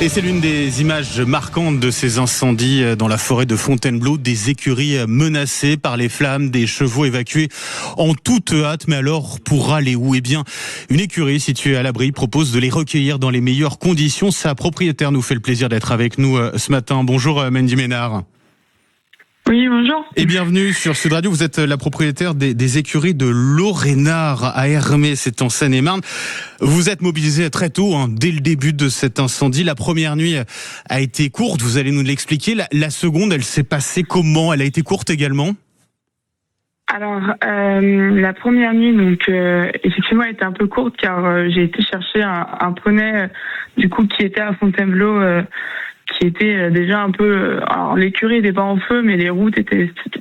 Et c'est l'une des images marquantes de ces incendies dans la forêt de Fontainebleau, des écuries menacées par les flammes, des chevaux évacués en toute hâte. Mais alors, pour aller où? Eh bien, une écurie située à l'abri propose de les recueillir dans les meilleures conditions. Sa propriétaire nous fait le plaisir d'être avec nous ce matin. Bonjour Mandy Ménard. Oui, bonjour. Et bienvenue sur Sud Radio. Vous êtes la propriétaire des écuries de Lorénard à Hermé, c'est en Seine-et-Marne. Vous êtes mobilisé très tôt, dès le début de cet incendie. La première nuit a été courte, vous allez nous l'expliquer. La seconde, elle s'est passée comment? Elle a été courte également? Alors, la première nuit, donc effectivement, elle était un peu courte car j'ai été chercher un poney du coup qui était à Fontainebleau. Qui était déjà un peu... Alors, l'écurie n'était pas en feu, mais les routes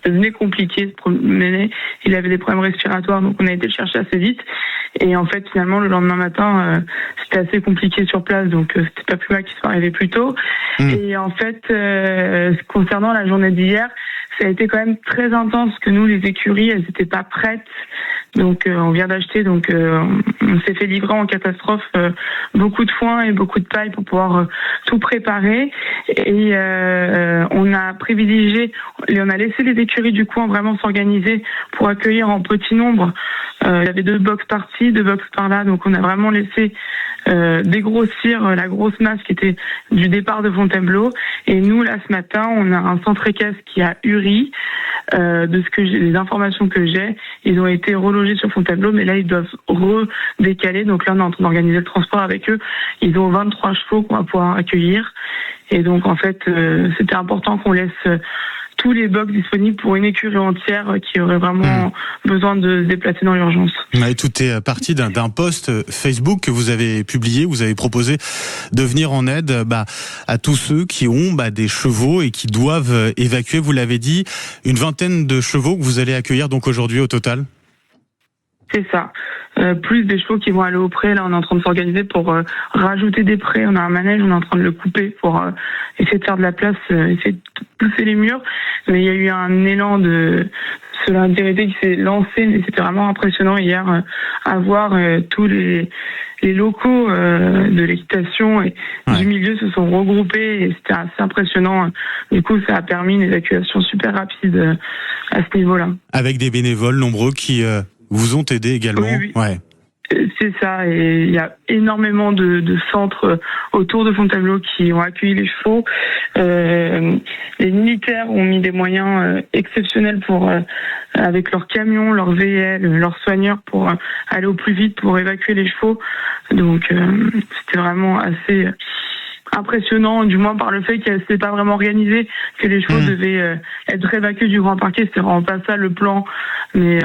devenaient compliquées de se promener. Il avait des problèmes respiratoires, donc on a été le chercher assez vite. Et en fait, finalement, le lendemain matin, c'était assez compliqué sur place, donc c'était pas plus mal qu'il soit arrivé plus tôt. Et en fait, concernant la journée d'hier, ça a été quand même très intense, que nous, les écuries, elles n'étaient pas prêtes. Donc on vient d'acheter, donc on s'est fait livrer en catastrophe beaucoup de foin et beaucoup de paille pour pouvoir tout préparer. Et on a privilégié, on a laissé les écuries du coin vraiment s'organiser pour accueillir en petit nombre. Il y avait 2 box par-ci, 2 box par-là, donc on a vraiment laissé dégrossir la grosse masse qui était du départ de Fontainebleau. Et nous, là, ce matin, on a un centre équestre qui a Uri. De ce que les informations que j'ai, ils ont été relogés sur Fontainebleau, mais là ils doivent redécaler. Donc là on est en train d'organiser le transport avec eux. Ils ont 23 chevaux qu'on va pouvoir accueillir. Et donc en fait c'était important qu'on laisse tous les box disponibles pour une écurie entière qui aurait vraiment besoin de se déplacer dans l'urgence. Ouais, tout est parti d'un post Facebook que vous avez publié. Vous avez proposé de venir en aide à tous ceux qui ont des chevaux et qui doivent évacuer. Vous l'avez dit, une vingtaine de chevaux que vous allez accueillir donc aujourd'hui au total. C'est ça. Plus des chevaux qui vont aller au pré. Là, on est en train de s'organiser pour rajouter des prés. On a un manège, on est en train de le couper pour essayer de faire de la place, essayer de pousser les murs. Mais il y a eu un élan de solidarité qui s'est lancé. Mais c'était vraiment impressionnant hier à voir tous les locaux de l'équitation et du milieu se sont regroupés et c'était assez impressionnant. Du coup, ça a permis une évacuation super rapide à ce niveau-là. Avec des bénévoles nombreux qui vous ont aidé également. Oui. Ouais. C'est ça, et il y a énormément de centres autour de Fontainebleau qui ont accueilli les chevaux. Les militaires ont mis des moyens exceptionnels pour, avec leurs camions, leurs VL, leurs soigneurs pour aller au plus vite pour évacuer les chevaux. Donc c'était vraiment assez impressionnant, du moins par le fait qu'elle s'était pas vraiment organisée, que les chevaux devaient être évacués du Grand Parquet. C'était vraiment pas ça le plan, mais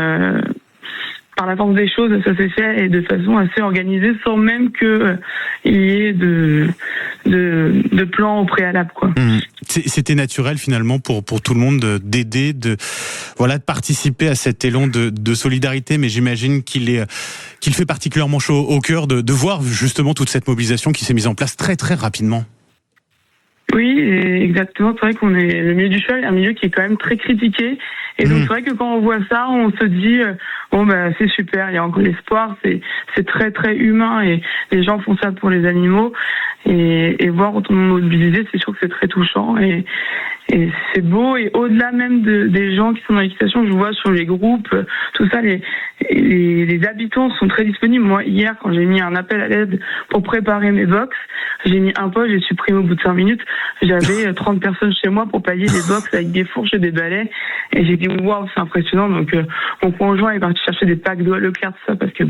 par la force des choses, ça s'est fait et de façon assez organisée, sans même que il y ait de plan au préalable, quoi. C'était naturel finalement pour tout le monde d'aider, de participer à cet élan de solidarité, mais j'imagine qu'il fait particulièrement chaud au cœur de voir justement toute cette mobilisation qui s'est mise en place très très rapidement. Oui, exactement. C'est vrai qu'on est le milieu du cheval, un milieu qui est quand même très critiqué. Et donc c'est vrai que quand on voit ça, on se dit c'est super, il y a encore l'espoir, c'est très très humain et les gens font ça pour les animaux et voir autant de mobilisés, c'est sûr que c'est très touchant et c'est beau. Et au-delà même des gens qui sont dans l'équitation, je vois sur les groupes, tout ça, les habitants sont très disponibles. Moi, hier, quand j'ai mis un appel à l'aide pour préparer mes box, j'ai mis un poste, j'ai supprimé au bout de 5 minutes. J'avais 30 personnes chez moi pour pailler des box avec des fourches et des balais. Et j'ai dit, waouh, c'est impressionnant. Donc, mon conjoint est parti chercher des packs d'eau à Leclerc, tout ça, parce que,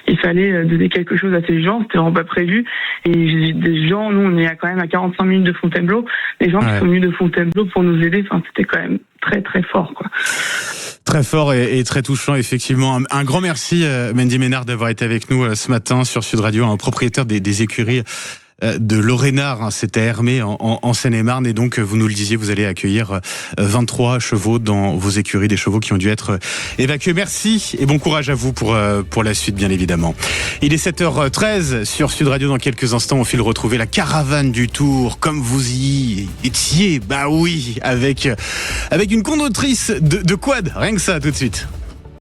il fallait donner quelque chose à ces gens. C'était vraiment pas prévu. Et j'ai des gens, nous, on est quand même à 45 minutes de Fontainebleau. Les gens qui sont venus de Fontainebleau pour nous aider, c'était quand même très, très fort, quoi. Très fort et très touchant, effectivement. Un grand merci, Mandy Ménard, d'avoir été avec nous ce matin sur Sud Radio, un propriétaire des écuries de Lorénard, c'était à Hermé en Seine-et-Marne, et donc vous nous le disiez, vous allez accueillir 23 chevaux dans vos écuries, des chevaux qui ont dû être évacués. Merci et bon courage à vous pour la suite, bien évidemment. Il est 7h13 sur Sud Radio. Dans quelques instants, on file retrouver la caravane du Tour, comme vous y étiez, avec une conductrice de quad, rien que ça, tout de suite.